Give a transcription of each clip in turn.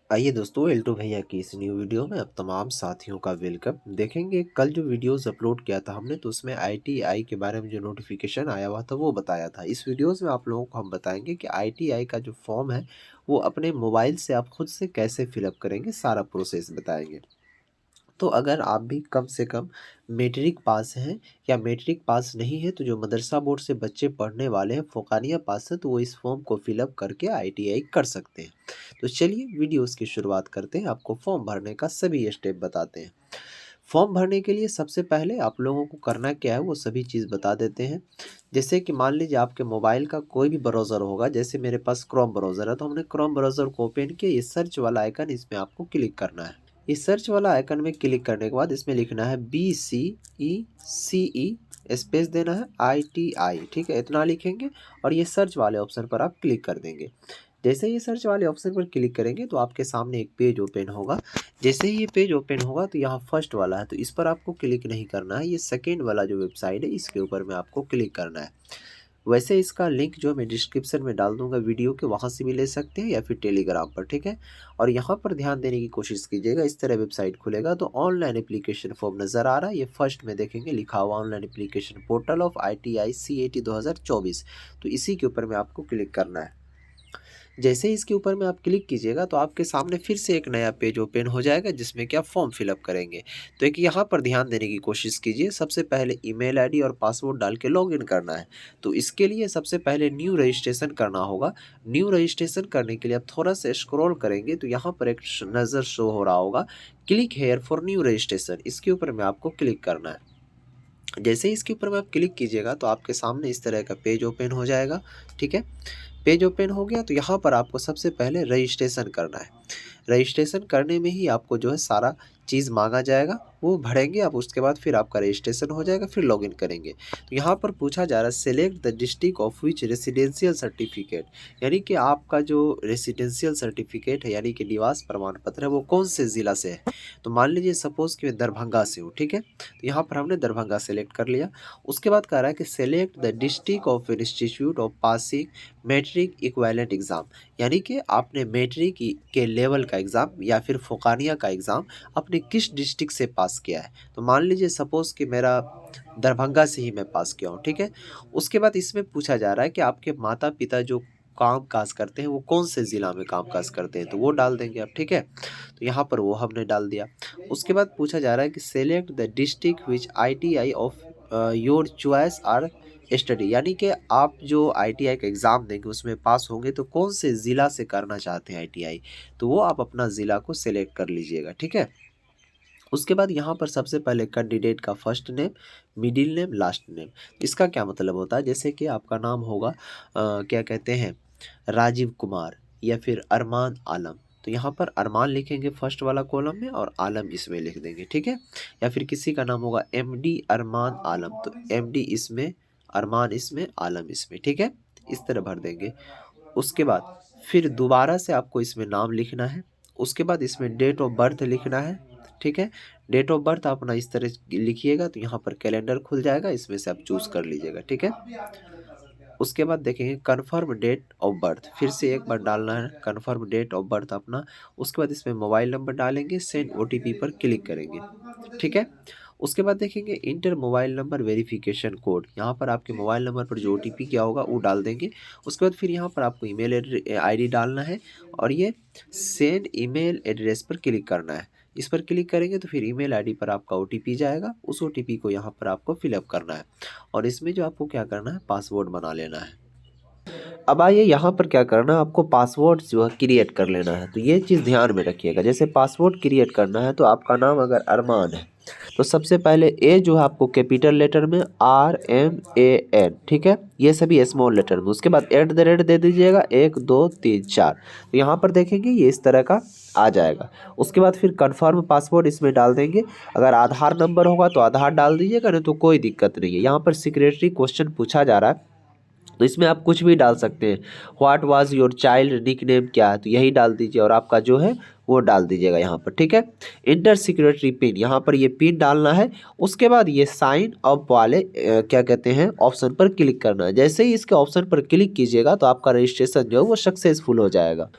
आइए दोस्तों, एल्टो भैया की इस न्यू वीडियो में अब तमाम साथियों का वेलकम। देखेंगे कल जो वीडियोस अपलोड किया था हमने, तो उसमें आईटीआई के बारे में जो नोटिफिकेशन आया हुआ था वो बताया था। इस वीडियोस में आप लोगों को हम बताएंगे कि आईटीआई का जो फॉर्म है वो अपने मोबाइल से आप खुद से कैसे फिलअप करेंगे, सारा प्रोसेस बताएंगे। तो अगर आप भी कम से कम मैट्रिक पास हैं या मैट्रिक पास नहीं है, तो जो मदरसा बोर्ड से बच्चे पढ़ने वाले हैं, फोकानिया पास है, तो वो इस फॉर्म को फिलअप करके आईटीआई कर सकते हैं। तो चलिए वीडियोस की शुरुआत करते हैं। आपको फॉर्म भरने का सभी स्टेप बताते हैं। फॉर्म भरने के लिए सबसे पहले आप लोगों को करना क्या है वो सभी चीज़ बता देते हैं। जैसे कि मान लीजिए आपके मोबाइल का कोई भी ब्राउज़र होगा, जैसे मेरे पास क्रोम ब्राउज़र है, तो हमने क्रोम ब्राउज़र को ओपन किया। ये सर्च वाला आइकन, इसमें आपको क्लिक करना है। इस सर्च वाला आइकन में क्लिक करने के बाद इसमें लिखना है BCECE, स्पेस देना है ITI, ठीक है, इतना लिखेंगे और ये सर्च वाले ऑप्शन पर आप क्लिक कर देंगे। जैसे ही सर्च वाले ऑप्शन पर क्लिक करेंगे तो आपके सामने एक पेज ओपन होगा। जैसे ही ये पेज ओपन होगा तो यहाँ फर्स्ट वाला है, तो इस पर आपको क्लिक नहीं करना है। ये सेकेंड वाला जो वेबसाइट है इसके ऊपर में आपको क्लिक करना है। वैसे इसका लिंक जो मैं डिस्क्रिप्शन में डाल दूंगा वीडियो के, वहाँ से भी ले सकते हैं या फिर टेलीग्राम पर, ठीक है। और यहाँ पर ध्यान देने की कोशिश कीजिएगा। इस तरह वेबसाइट खुलेगा तो ऑनलाइन एप्लीकेशन फॉर्म नज़र आ रहा है। ये फर्स्ट में देखेंगे लिखा हुआ online application portal of ITI CAT 2024, तो इसी के ऊपर में आपको क्लिक करना है। जैसे ही इसके ऊपर में आप क्लिक कीजिएगा तो आपके सामने फिर से एक नया पेज ओपन हो जाएगा जिसमें कि आप फॉर्म फिलअप करेंगे। तो एक यहाँ पर ध्यान देने की कोशिश कीजिए। सबसे पहले ईमेल आईडी और पासवर्ड डाल के लॉगिन करना है। तो इसके लिए सबसे पहले न्यू रजिस्ट्रेशन करना होगा। न्यू रजिस्ट्रेशन करने के लिए आप थोड़ा सा स्क्रॉल करेंगे तो यहाँ पर एक नज़र शो हो रहा होगा, click here for new registration. इसके ऊपर में आपको क्लिक करना है। जैसे ही इसके ऊपर में आप क्लिक कीजिएगा तो आपके सामने इस तरह का पेज ओपन हो जाएगा, ठीक है। पेज ओपन हो गया तो यहाँ पर आपको सबसे पहले रजिस्ट्रेशन करना है। रजिस्ट्रेशन करने में ही आपको जो है सारा चीज़ मांगा जाएगा, वो भरेंगे आप। उसके बाद फिर आपका रजिस्ट्रेशन हो जाएगा, फिर लॉगिन करेंगे। तो यहाँ पर पूछा जा रहा है select the district of which residential certificate, यानी कि आपका जो रेसिडेंशियल सर्टिफिकेट है यानी कि निवास प्रमाण पत्र है वो कौन से ज़िला से है। तो मान लीजिए सपोज़ कि मैं दरभंगा से हूँ, ठीक है। तो यहाँ पर हमने दरभंगा सेलेक्ट कर लिया। उसके बाद कह रहा है कि select the district of institute of passing matric equivalent exam, यानी कि आपने मैट्रिक के लेवल का एग्ज़ाम या फिर फोकानिया का एग्ज़ाम आपने किस डिस्ट्रिक्ट से पास किया है। तो मान लीजिए सपोज़ कि मेरा दरभंगा से ही मैं पास किया हूँ, ठीक है। उसके बाद इसमें पूछा जा रहा है कि आपके माता पिता जो काम काज करते हैं वो कौन से ज़िला में काम काज करते हैं, तो वो डाल देंगे आप, ठीक है। तो यहाँ पर वो हमने डाल दिया। उसके बाद पूछा जा रहा है कि select the district which ITI of your choice or study, यानी कि आप जो ITI का एग्ज़ाम देंगे उसमें पास होंगे तो कौन से ज़िला से करना चाहते हैं ITI, तो वो आप अपना ज़िला को सेलेक्ट कर लीजिएगा, ठीक है। उसके बाद यहाँ पर सबसे पहले कैंडिडेट का first name, middle name, last name. इसका क्या मतलब होता है, जैसे कि आपका नाम होगा क्या कहते हैं, राजीव कुमार या फिर अरमान आलम, तो यहाँ पर अरमान लिखेंगे फर्स्ट वाला कॉलम में और आलम इसमें लिख देंगे, ठीक है। या फिर किसी का नाम होगा MD अरमान आलम, तो MD इसमें, अरमान इसमें, आलम इसमें, ठीक है। इस तरह भर देंगे। उसके बाद फिर दोबारा से आपको इसमें नाम लिखना है। उसके बाद इसमें डेट ऑफ बर्थ लिखना है, ठीक है। डेट ऑफ बर्थ अपना इस तरह लिखिएगा तो यहाँ पर कैलेंडर खुल जाएगा, इसमें से आप चूज़ कर लीजिएगा, ठीक है। उसके बाद देखेंगे कन्फर्म डेट ऑफ बर्थ, फिर से एक बार डालना है कन्फर्म डेट ऑफ बर्थ अपना। उसके बाद इसमें मोबाइल नंबर डालेंगे, सेंड OTP पर क्लिक करेंगे, ठीक है। उसके बाद देखेंगे inter mobile number verification code, यहाँ पर आपके मोबाइल नंबर पर जो OTP क्या होगा वो डाल देंगे। उसके बाद फिर यहाँ पर आपको ईमेल ID डालना है और ये सेंड ईमेल एड्रेस पर क्लिक करना है। इस पर क्लिक करेंगे तो फिर ईमेल ID पर आपका OTP जाएगा, उस OTP को यहाँ पर आपको फिलअप करना है और इसमें जो आपको क्या करना है, पासवर्ड बना लेना है। अब आइए यहाँ पर क्या करना है, आपको पासवर्ड जो है क्रिएट कर लेना है। तो ये चीज़ ध्यान में रखिएगा। जैसे पासवर्ड क्रिएट करना है तो आपका नाम अगर अरमान है तो सबसे पहले ए जो है आपको कैपिटल लेटर में RMAN, ठीक है, ये सभी स्मॉल लेटर में। उसके बाद @ दे दीजिएगा 1 2 3 4, तो यहाँ पर देखेंगे ये इस तरह का आ जाएगा। उसके बाद फिर कन्फर्म पासवर्ड इसमें डाल देंगे। अगर आधार नंबर होगा तो आधार डाल दीजिएगा, नहीं तो कोई दिक्कत नहीं है। यहाँ पर सिक्योरिटी क्वेश्चन पूछा जा रहा है तो इसमें आप कुछ भी डाल सकते हैं। What was your child nickname, क्या है, तो यही डाल दीजिए और आपका जो है वो डाल दीजिएगा यहाँ पर, ठीक है। इंटर सिक्योरिटी पिन, यहाँ पर ये पिन डालना है। उसके बाद ये साइन अप वाले क्या कहते हैं ऑप्शन पर क्लिक करना है। जैसे ही इसके ऑप्शन पर क्लिक कीजिएगा तो आपका रजिस्ट्रेशन जो है वो सक्सेसफुल हो जाएगा।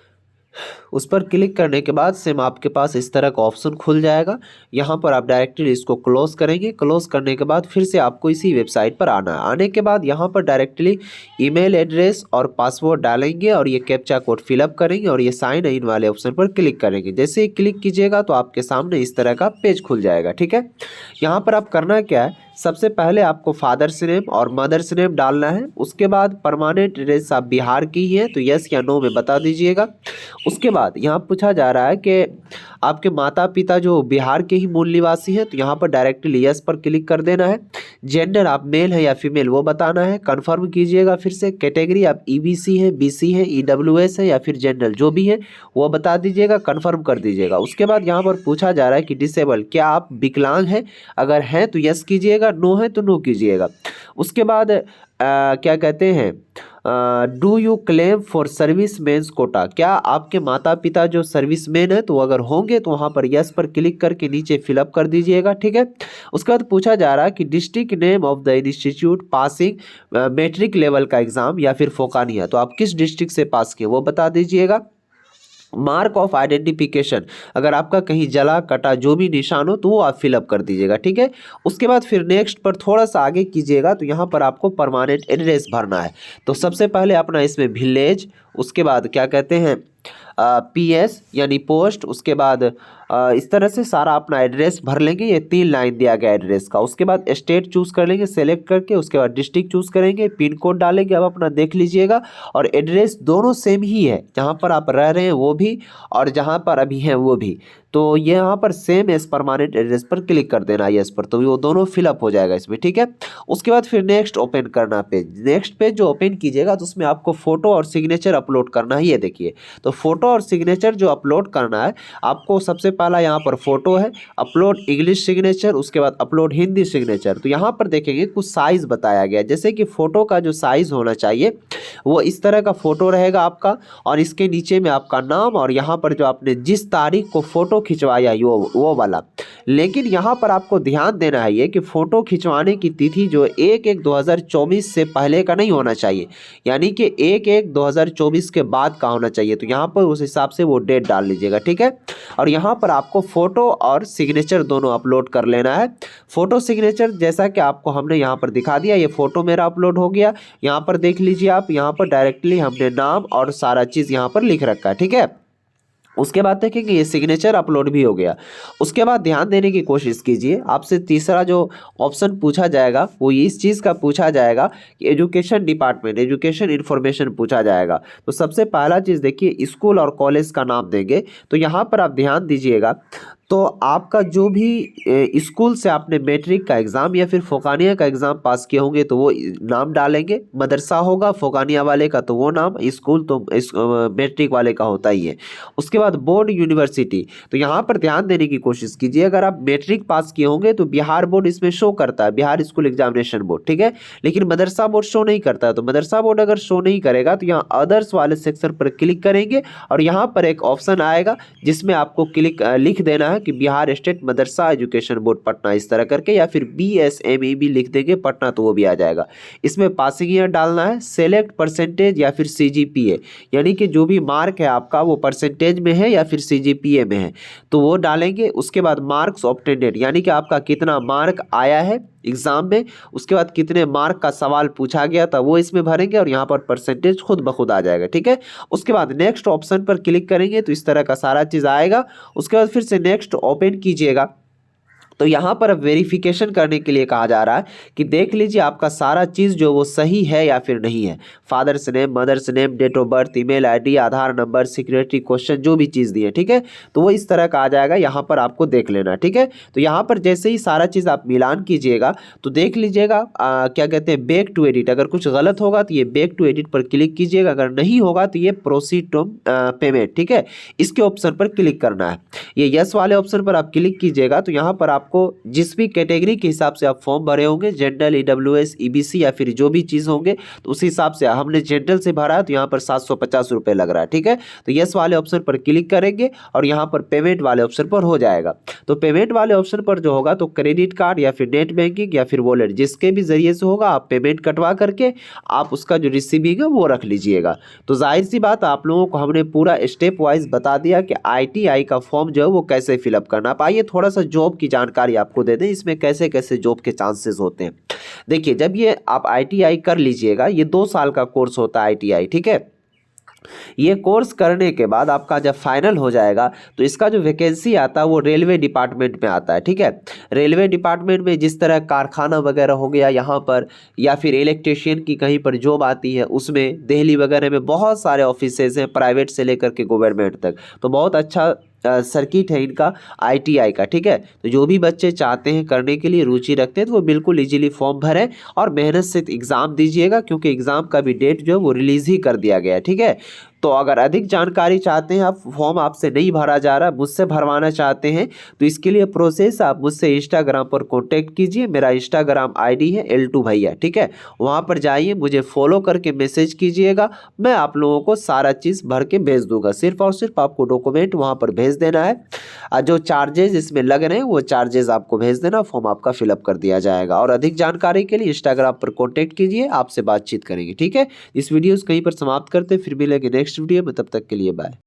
उस पर क्लिक करने के बाद सेम आपके पास इस तरह का ऑप्शन खुल जाएगा। यहाँ पर आप डायरेक्टली इसको क्लोज करेंगे। क्लोज करने के बाद फिर से आपको इसी वेबसाइट पर आना है। आने के बाद यहाँ पर डायरेक्टली ईमेल एड्रेस और पासवर्ड डालेंगे और ये कैप्चा कोड फिलअप करेंगे और ये साइन इन वाले ऑप्शन पर क्लिक करेंगे। जैसे ही क्लिक कीजिएगा तो आपके सामने इस तरह का पेज खुल जाएगा। ठीक है, यहाँ पर आप करना क्या है, सबसे पहले आपको फादर्स नेम और मदर्स नेम डालना है। उसके बाद परमानेंट एड्रेस आप बिहार की ही है तो यस या नो में बता दीजिएगा। उसके बाद यहाँ पूछा जा रहा है कि आपके माता पिता जो बिहार के ही मूल निवासी हैं तो यहाँ पर डायरेक्टली यस पर क्लिक कर देना है। जेंडर आप मेल है या फीमेल वो बताना है, कंफर्म कीजिएगा। फिर से कैटेगरी आप ईबीसी है, बीसी है, ईडब्ल्यूएस है या फिर जनरल जो भी है वो बता दीजिएगा, कंफर्म कर दीजिएगा। उसके बाद यहाँ पर पूछा जा रहा है कि डिसेबल क्या आप विकलांग हैं, अगर हैं तो यस कीजिएगा, नो है तो नो कीजिएगा। उसके बाद क्या कहते हैं, do you claim for servicemen's quota, क्या आपके माता पिता जो सर्विस मैन है तो अगर होंगे तो वहाँ पर यस पर क्लिक करके नीचे फिलअप कर दीजिएगा। ठीक है, उसके बाद पूछा जा रहा है कि district name of the institute passing matric level का एग्जाम या फिर फोकानिया, तो आप किस डिस्ट्रिक्ट से पास किए वो बता दीजिएगा। मार्क ऑफ आइडेंटिफिकेशन, अगर आपका कहीं जला कटा जो भी निशान हो तो वो आप फिलअप कर दीजिएगा। ठीक है, उसके बाद फिर नेक्स्ट पर थोड़ा सा आगे कीजिएगा तो यहाँ पर आपको परमानेंट एड्रेस भरना है। तो सबसे पहले अपना इसमें विलेज, उसके बाद क्या कहते हैं पीएस यानी पोस्ट, उसके बाद इस तरह से सारा अपना एड्रेस भर लेंगे। ये 3 लाइन दिया गया एड्रेस का। उसके बाद स्टेट चूज़ कर लेंगे सेलेक्ट करके, उसके बाद डिस्ट्रिक्ट चूज़ करेंगे, पिन कोड डालेंगे। अब अपना देख लीजिएगा और एड्रेस दोनों सेम ही है, जहाँ पर आप रह रहे हैं वो भी और जहाँ पर अभी हैं वो भी। तो ये यहाँ पर सेम एस परमानेंट एड्रेस पर क्लिक कर देना यस पर, तो वो दोनों फिलअप हो जाएगा इसमें। ठीक है, उसके बाद फिर नेक्स्ट ओपन करना पेज। नेक्स्ट पेज जो ओपन कीजिएगा तो उसमें आपको फोटो और सिग्नेचर अपलोड करना है। ये देखिए, तो फोटो और सिग्नेचर जो अपलोड करना है आपको, सबसे पहला यहाँ पर फोटो है, अपलोड इंग्लिश सिग्नेचर, उसके बाद अपलोड हिंदी सिग्नेचर। तो यहाँ पर देखेंगे कुछ साइज बताया गया, जैसे कि फोटो का जो साइज होना चाहिए वो इस तरह का फोटो रहेगा आपका और इसके नीचे में आपका नाम और यहाँ पर जो आपने जिस तारीख को फोटो खिंचवाया वो वाला। लेकिन यहाँ पर आपको ध्यान देना है ये कि फोटो खिंचवाने की तिथि जो 1/1/2024 से पहले का नहीं होना चाहिए, यानी कि 1/1/2024 के बाद का होना चाहिए। तो यहाँ पर उस हिसाब से वो डेट डाल लीजिएगा। ठीक है, और यहाँ पर आपको फोटो और सिग्नेचर दोनों अपलोड कर लेना है। फोटो सिग्नेचर जैसा कि आपको हमने यहाँ पर दिखा दिया, ये फोटो मेरा अपलोड हो गया। यहाँ पर देख लीजिए आप, यहाँ पर डायरेक्टली हमने नाम और सारा चीज़ यहाँ पर लिख रखा है। ठीक है, उसके बाद देखेंगे ये सिग्नेचर अपलोड भी हो गया। उसके बाद ध्यान देने की कोशिश कीजिए, आपसे तीसरा जो ऑप्शन पूछा जाएगा वो इस चीज़ का पूछा जाएगा कि एजुकेशन डिपार्टमेंट, एजुकेशन इन्फॉर्मेशन पूछा जाएगा। तो सबसे पहला चीज़ देखिए, स्कूल और कॉलेज का नाम देंगे। तो यहाँ पर आप ध्यान दीजिएगा, तो आपका जो भी स्कूल से आपने मैट्रिक का एग्ज़ाम या फिर फोकानिया का एग्ज़ाम पास किए होंगे तो वो नाम डालेंगे। मदरसा होगा फोकानिया वाले का तो वो नाम, स्कूल तो मैट्रिक वाले का होता ही है। उसके बाद बोर्ड यूनिवर्सिटी, तो यहाँ पर ध्यान देने की कोशिश कीजिए, अगर आप मैट्रिक पास किए होंगे तो बिहार बोर्ड इसमें शो करता है, बिहार स्कूल एग्जामिनेशन बोर्ड। ठीक है, लेकिन मदरसा बोर्ड शो नहीं करता है। तो मदरसा बोर्ड अगर शो नहीं करेगा तो यहाँ अदर्स वाले सेक्शन पर क्लिक करेंगे और यहाँ पर एक ऑप्शन आएगा जिसमें आपको लिख देना है कि बिहार स्टेट मदरसा एजुकेशन बोर्ड पटना, इस तरह करके, या फिर BSMEB लिख देंगे पटना तो वो भी आ जाएगा। इसमें पासिंग ईयर डालना है, सेलेक्ट परसेंटेज या फिर CGPA, यानी कि जो भी मार्क है आपका वो परसेंटेज में है या फिर CGPA में है तो वो डालेंगे। उसके बाद मार्क्स ऑब्टेंडेड, यानी कि आपका कितना मार्क आया है एग्जाम में, उसके बाद कितने मार्क का सवाल पूछा गया था वो इसमें भरेंगे और यहाँ पर परसेंटेज खुद ब खुद आ जाएगा। ठीक है, उसके बाद नेक्स्ट ऑप्शन पर क्लिक करेंगे तो इस तरह का सारा चीज़ आएगा। उसके बाद फिर से नेक्स्ट ओपन कीजिएगा तो यहाँ पर अब वेरिफिकेशन करने के लिए कहा जा रहा है कि देख लीजिए आपका सारा चीज़ जो वो सही है या फिर नहीं है। Father's name, mother's name, date of birth, email ID, Aadhaar number, security question जो भी चीज़ दी है, ठीक है, तो वो इस तरह का आ जाएगा। यहाँ पर आपको देख लेना, ठीक है। तो यहाँ पर जैसे ही सारा चीज़ आप मिलान कीजिएगा तो देख लीजिएगा क्या कहते हैं बैक टू एडिट, अगर कुछ गलत होगा तो ये बैक टू एडिट पर क्लिक कीजिएगा, अगर नहीं होगा तो ये प्रोसीड टू पेमेंट, ठीक है, इसके ऑप्शन पर क्लिक करना है। ये यस वाले ऑप्शन पर आप क्लिक कीजिएगा तो यहाँ पर आपको आपको जिस भी कैटेगरी के हिसाब से आप फॉर्म भरे होंगे, जनरल, ईडब्ल्यूएस, ईबीसी या फिर जो भी चीज़ होंगे, तो उस हिसाब से हमने जनरल से भरा है तो यहाँ पर 750 रुपये लग रहा है। ठीक है, तो यस वाले ऑप्शन पर क्लिक करेंगे और यहाँ पर पेमेंट वाले ऑप्शन पर हो जाएगा। तो पेमेंट वाले ऑप्शन पर जो होगा तो क्रेडिट कार्ड या फिर नेट बैंकिंग या फिर वॉलेट जिसके भी जरिए से होगा आप पेमेंट कटवा करके आप उसका जो रिसीविंग है वो रख लीजिएगा। तो जाहिर सी बात आप लोगों को हमने पूरा स्टेप वाइज बता दिया कि आईटीआई का फॉर्म जो है वो कैसे फिलअप करना। आप आइए थोड़ा सा जॉब की जानकारी आपको दे दें, इसमें कैसे कैसे जॉब के चांसेस होते हैं। देखिए, जब ये आप आईटीआई कर लीजिएगा, ये 2 साल का कोर्स होता है आईटीआई। ठीक है, ये कोर्स करने के बाद आपका जब फाइनल हो जाएगा तो इसका जो वैकेंसी आता है वो रेलवे डिपार्टमेंट में आता है। ठीक है, रेलवे डिपार्टमेंट में जिस तरह कारखाना वगैरह हो गया यहाँ पर, या फिर इलेक्ट्रिशियन की कहीं पर जॉब आती है, उसमें दिल्ली वगैरह में बहुत सारे ऑफिसेज हैं, प्राइवेट से लेकर के गवर्नमेंट तक। तो बहुत अच्छा सर्किट है इनका आईटीआई का। ठीक है, तो जो भी बच्चे चाहते हैं करने के लिए रुचि रखते हैं तो वो बिल्कुल इजीली फॉर्म भरें और मेहनत से एग्ज़ाम दीजिएगा, क्योंकि एग्ज़ाम का भी डेट जो है वो रिलीज़ ही कर दिया गया है। ठीक है, तो अगर अधिक जानकारी चाहते हैं, आप फॉर्म आपसे नहीं भरा जा रहा, मुझसे भरवाना चाहते हैं, तो इसके लिए प्रोसेस आप मुझसे इंस्टाग्राम पर कांटेक्ट कीजिए। मेरा इंस्टाग्राम आईडी है L2 भैया। ठीक है, वहाँ पर जाइए, मुझे फॉलो करके मैसेज कीजिएगा, मैं आप लोगों को सारा चीज़ भर के भेज दूंगा। सिर्फ और सिर्फ आपको डॉक्यूमेंट वहाँ पर भेज देना है, जो चार्जेस इसमें लग रहे हैं वो चार्जेस आपको भेज देना, फॉर्म आपका फिलअप कर दिया जाएगा। और अधिक जानकारी के लिए इंस्टाग्राम पर कॉन्टेक्ट कीजिए, आपसे बातचीत करेंगे। ठीक है, इस वीडियो को कहीं पर समाप्त करते, फिर मिलेंगे नेक्स्ट वीडियो में, तब तक के लिए बाय।